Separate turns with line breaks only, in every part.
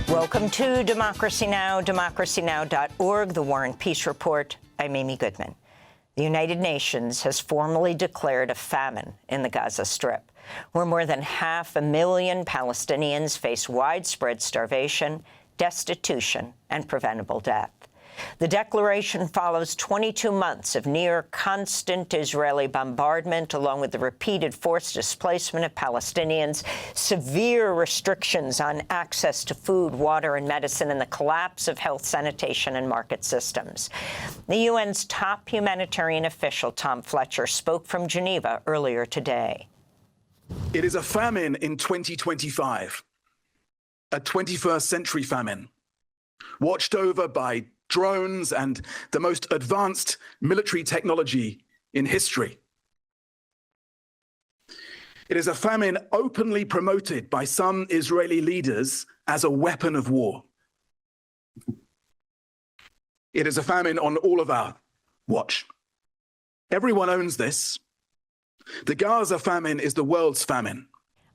Welcome to Democracy Now!, democracynow.org, The War and Peace Report. I'm Amy Goodman. The United Nations has formally declared a famine in the Gaza Strip, where more than 500,000 Palestinians face widespread starvation, destitution, and preventable death. The declaration follows 22 months of near-constant Israeli bombardment, along with the repeated forced displacement of Palestinians, severe restrictions on access to food, water, and medicine, and the collapse of health, sanitation, and market systems. The UN's top humanitarian official, Tom Fletcher, spoke from Geneva earlier today.
It is a famine in 2025, a 21st century famine, watched over by drones and the most advanced military technology in history. It is a famine openly promoted by some Israeli leaders as a weapon of war. It is a famine on all of our watch. Everyone owns this. The Gaza famine is the world's famine.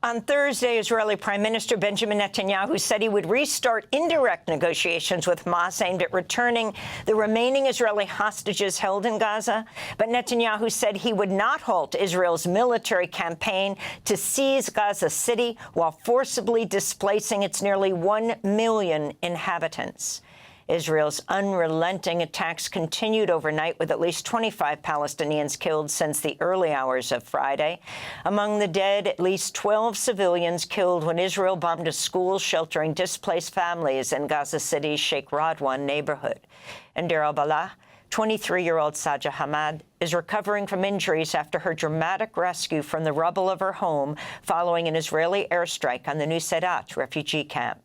On Thursday, Israeli Prime Minister Benjamin Netanyahu said he would restart indirect negotiations with Hamas aimed at returning the remaining Israeli hostages held in Gaza. But Netanyahu said he would not halt Israel's military campaign to seize Gaza City while forcibly displacing its nearly 1 million inhabitants. Israel's unrelenting attacks continued overnight, with at least 25 Palestinians killed since the early hours of Friday. Among the dead, at least 12 civilians killed when Israel bombed a school sheltering displaced families in Gaza City's Sheikh Radwan neighborhood. In Deir al-Balah, 23-year-old Saja Hamad is recovering from injuries after her dramatic rescue from the rubble of her home following an Israeli airstrike on the Nuseirat refugee camp.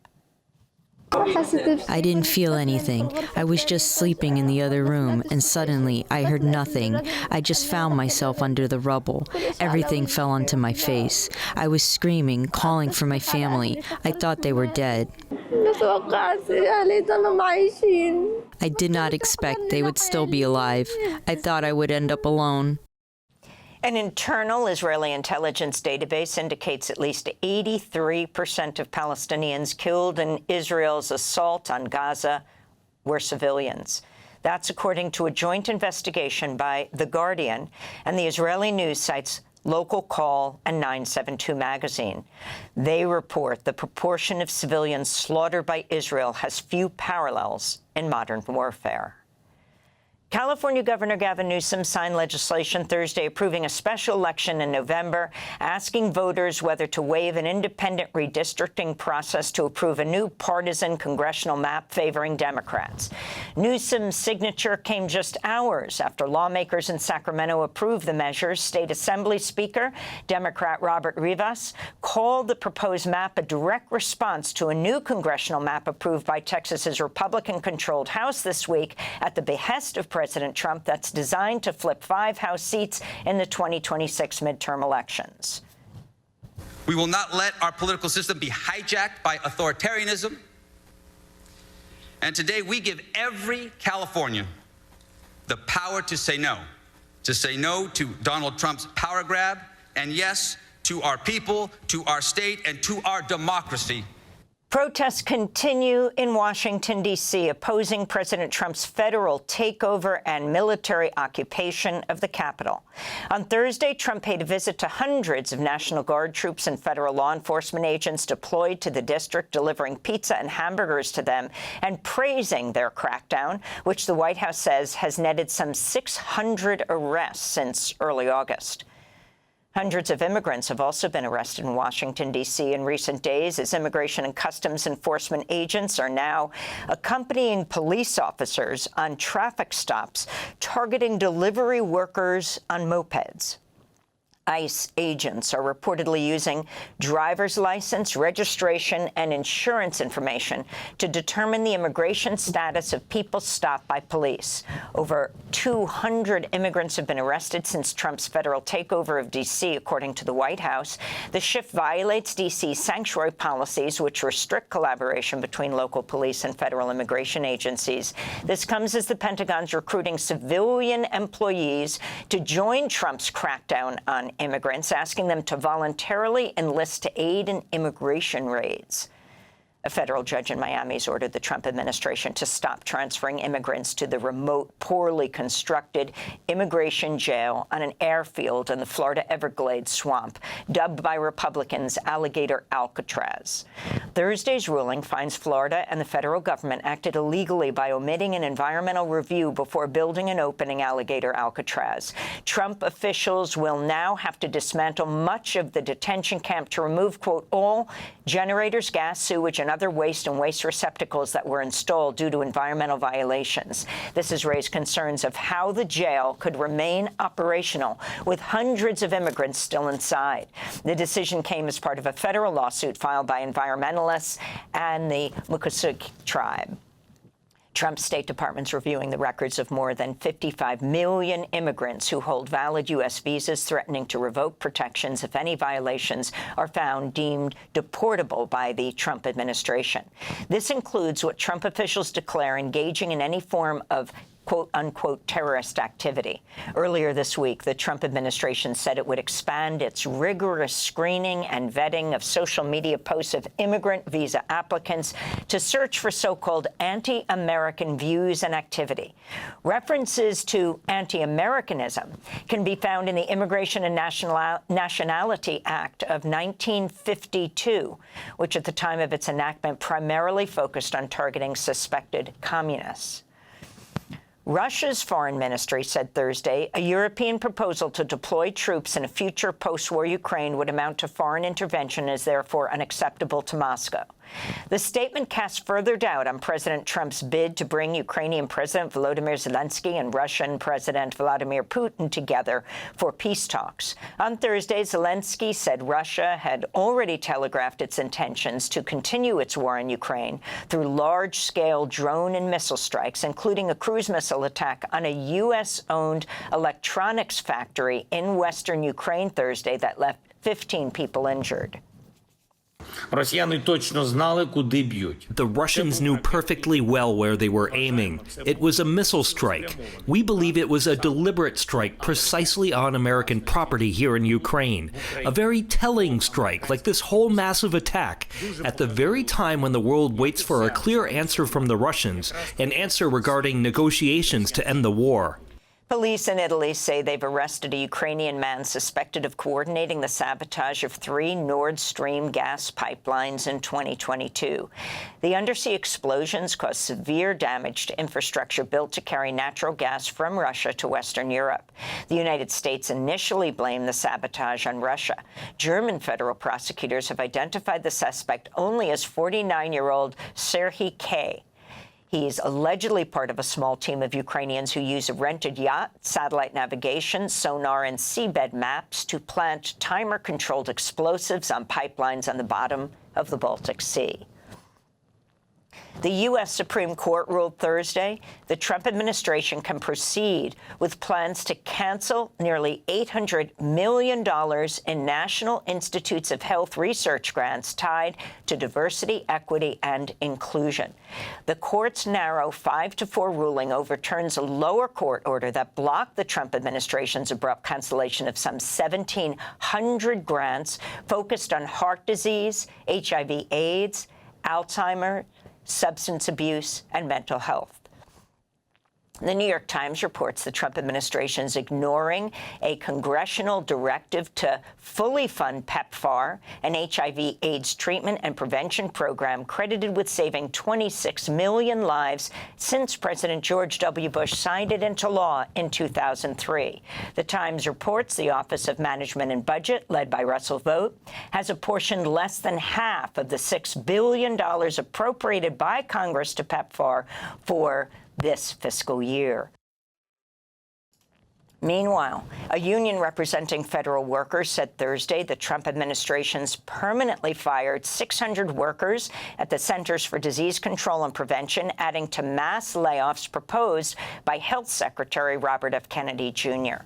I didn't feel anything. I was just sleeping in the other room, and suddenly I heard nothing. I just found myself under the rubble. Everything fell onto my face. I was screaming, calling for my family. I thought they were dead. I did not expect they would still be alive. I thought I would end up alone.
An internal Israeli intelligence database indicates at least 83% of Palestinians killed in Israel's assault on Gaza were civilians. That's according to a joint investigation by The Guardian and the Israeli news sites Local Call and 972 magazine. They report the proportion of civilians slaughtered by Israel has few parallels in modern warfare. California Governor Gavin Newsom signed legislation Thursday approving a special election in November, asking voters whether to waive an independent redistricting process to approve a new partisan congressional map favoring Democrats. Newsom's signature came just hours after lawmakers in Sacramento approved the measures. State Assembly Speaker, Democrat Robert Rivas, called the proposed map a direct response to a new congressional map approved by Texas's Republican-controlled House this week at the behest of President Trump that's designed to flip 5 House seats in the 2026 midterm elections.
We will not let our political system be hijacked by authoritarianism. And today we give every Californian the power to say no to Donald Trump's power grab, and yes, to our people, to our state, and to our democracy.
Protests continue in Washington, D.C., opposing President Trump's federal takeover and military occupation of the Capitol. On Thursday, Trump paid a visit to hundreds of National Guard troops and federal law enforcement agents deployed to the district, delivering pizza and hamburgers to them and praising their crackdown, which the White House says has netted some 600 arrests since early August. Hundreds of immigrants have also been arrested in Washington, D.C. in recent days, as Immigration and Customs Enforcement agents are now accompanying police officers on traffic stops, targeting delivery workers on mopeds. ICE agents are reportedly using driver's license, registration, and insurance information to determine the immigration status of people stopped by police. Over 200 immigrants have been arrested since Trump's federal takeover of D.C., according to the White House. The shift violates D.C.'s sanctuary policies, which restrict collaboration between local police and federal immigration agencies. This comes as the Pentagon's recruiting civilian employees to join Trump's crackdown on immigrants, asking them to voluntarily enlist to aid in immigration raids. A federal judge in Miami has ordered the Trump administration to stop transferring immigrants to the remote, poorly constructed immigration jail on an airfield in the Florida Everglades swamp, dubbed by Republicans Alligator Alcatraz. Thursday's ruling finds Florida and the federal government acted illegally by omitting an environmental review before building and opening Alligator Alcatraz. Trump officials will now have to dismantle much of the detention camp to remove, quote, all generators, gas, sewage, and other waste and waste receptacles that were installed due to environmental violations. This has raised concerns of how the jail could remain operational with hundreds of immigrants still inside. The decision came as part of a federal lawsuit filed by environmentalists and the Mucusig tribe. Trump's State Department's reviewing the records of more than 55 million immigrants who hold valid U.S. visas, threatening to revoke protections if any violations are found deemed deportable by the Trump administration. This includes what Trump officials declare engaging in any form of quote-unquote terrorist activity. Earlier this week, the Trump administration said it would expand its rigorous screening and vetting of social media posts of immigrant visa applicants to search for so-called anti-American views and activity. References to anti-Americanism can be found in the Immigration and Nationality Act of 1952, which at the time of its enactment primarily focused on targeting suspected communists. Russia's foreign ministry said Thursday a European proposal to deploy troops in a future post-war Ukraine would amount to foreign intervention and is therefore unacceptable to Moscow. The statement casts further doubt on President Trump's bid to bring Ukrainian President Volodymyr Zelensky and Russian President Vladimir Putin together for peace talks. On Thursday, Zelensky said Russia had already telegraphed its intentions to continue its war in Ukraine through large-scale drone and missile strikes, including a cruise missile attack on a U.S.-owned electronics factory in western Ukraine Thursday that left 15 people injured.
The Russians knew perfectly well where they were aiming. It was a missile strike. We believe it was a deliberate strike precisely on American property here in Ukraine. A very telling strike, like this whole massive attack, at the very time when the world waits for a clear answer from the Russians, an answer regarding negotiations to end the war.
Police in Italy say they've arrested a Ukrainian man suspected of coordinating the sabotage of 3 Nord Stream gas pipelines in 2022. The undersea explosions caused severe damage to infrastructure built to carry natural gas from Russia to Western Europe. The United States initially blamed the sabotage on Russia. German federal prosecutors have identified the suspect only as 49-year-old Serhiy K. He's allegedly part of a small team of Ukrainians who use a rented yacht, satellite navigation, sonar, and seabed maps to plant timer-controlled explosives on pipelines on the bottom of the Baltic Sea. The U.S. Supreme Court ruled Thursday the Trump administration can proceed with plans to cancel nearly $800 million in National Institutes of Health research grants tied to diversity, equity, and inclusion. The court's narrow 5-4 ruling overturns a lower court order that blocked the Trump administration's abrupt cancellation of some 1,700 grants focused on heart disease, HIV/AIDS, Alzheimer's, substance abuse, and mental health. The New York Times reports the Trump administration is ignoring a congressional directive to fully fund PEPFAR, an HIV/AIDS treatment and prevention program credited with saving 26 million lives since President George W. Bush signed it into law in 2003. The Times reports the Office of Management and Budget, led by Russell Vought, has apportioned less than half of the $6 billion appropriated by Congress to PEPFAR for this fiscal year. Meanwhile, a union representing federal workers said Thursday the Trump administration's permanently fired 600 workers at the Centers for Disease Control and Prevention, adding to mass layoffs proposed by Health Secretary Robert F. Kennedy, Jr.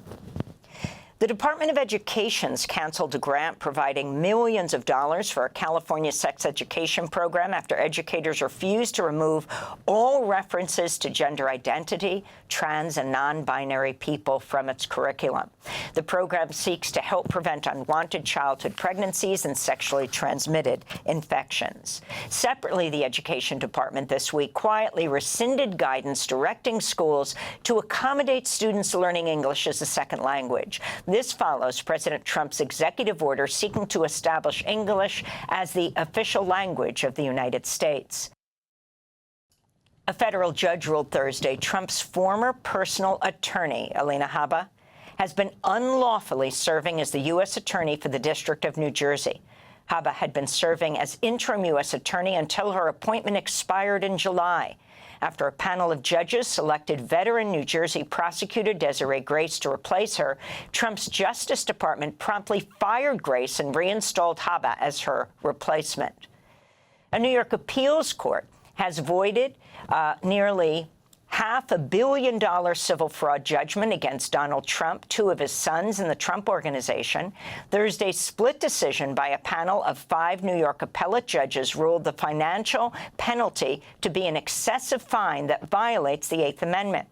The Department of Education's canceled a grant providing millions of dollars for a California sex education program after educators refused to remove all references to gender identity, trans and non-binary people from its curriculum. The program seeks to help prevent unwanted childhood pregnancies and sexually transmitted infections. Separately, the Education Department this week quietly rescinded guidance directing schools to accommodate students learning English as a second language. This follows President Trump's executive order seeking to establish English as the official language of the United States. A federal judge ruled Thursday Trump's former personal attorney, Alina Habba, has been unlawfully serving as the U.S. Attorney for the District of New Jersey. Habba had been serving as interim U.S. Attorney until her appointment expired in July, after a panel of judges selected veteran New Jersey prosecutor Desiree Grace to replace her. Trump's Justice Department promptly fired Grace and reinstalled Habba as her replacement. A New York appeals court has voided nearly $500 million civil fraud judgment against Donald Trump, two of his sons, and the Trump Organization. Thursday's split decision by a panel of 5 New York appellate judges ruled the financial penalty to be an excessive fine that violates the Eighth Amendment.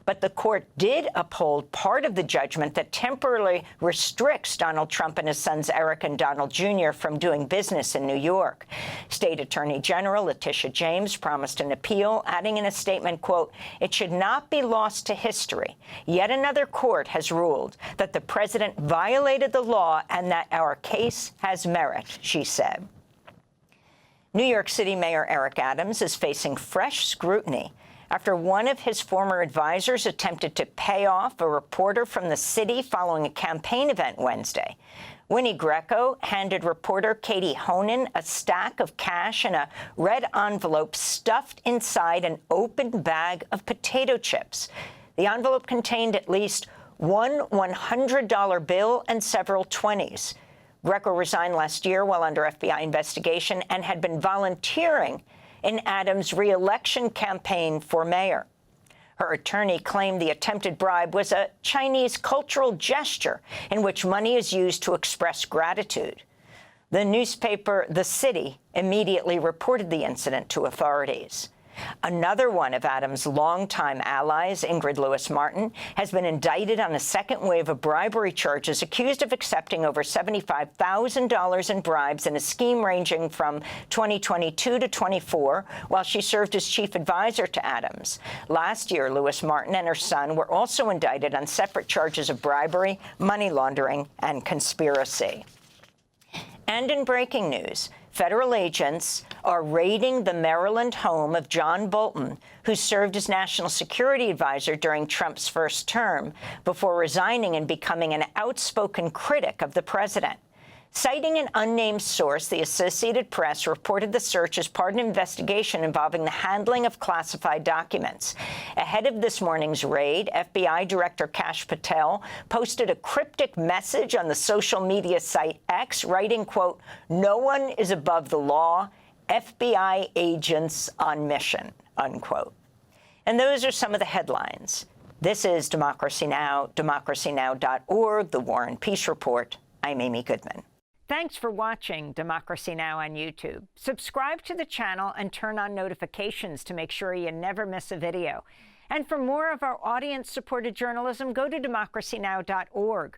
But the court did uphold part of the judgment that temporarily restricts Donald Trump and his sons Eric and Donald Jr. from doing business in New York. State Attorney General Letitia James promised an appeal, adding in a statement, quote, "It should not be lost to history. Yet another court has ruled that the president violated the law and that our case has merit," she said. New York City Mayor Eric Adams is facing fresh scrutiny after one of his former advisors attempted to pay off a reporter from the city following a campaign event Wednesday. Winnie Greco handed reporter Katie Honan a stack of cash in a red envelope stuffed inside an open bag of potato chips. The envelope contained at least one $100 bill and several 20s. Greco resigned last year while under FBI investigation and had been volunteering in Adams' re-election campaign for mayor. Her attorney claimed the attempted bribe was a Chinese cultural gesture in which money is used to express gratitude. The newspaper The City immediately reported the incident to authorities. Another one of Adams' longtime allies, Ingrid Lewis-Martin, has been indicted on a second wave of bribery charges, accused of accepting over $75,000 in bribes in a scheme ranging from 2022 to 24, while she served as chief advisor to Adams. Last year, Lewis-Martin and her son were also indicted on separate charges of bribery, money laundering, and conspiracy. And in breaking news, federal agents are raiding the Maryland home of John Bolton, who served as national security advisor during Trump's first term, before resigning and becoming an outspoken critic of the president. Citing an unnamed source, the Associated Press reported the search as part of an investigation involving the handling of classified documents. Ahead of this morning's raid, FBI Director Kash Patel posted a cryptic message on the social media site X, writing, quote, "No one is above the law. FBI agents on mission," unquote. And those are some of the headlines. This is Democracy Now!, democracynow.org, The War and Peace Report. I'm Amy Goodman. Thanks for watching Democracy Now! On YouTube. Subscribe to the channel and turn on notifications to make sure you never miss a video. And for more of our audience-supported journalism, go to democracynow.org.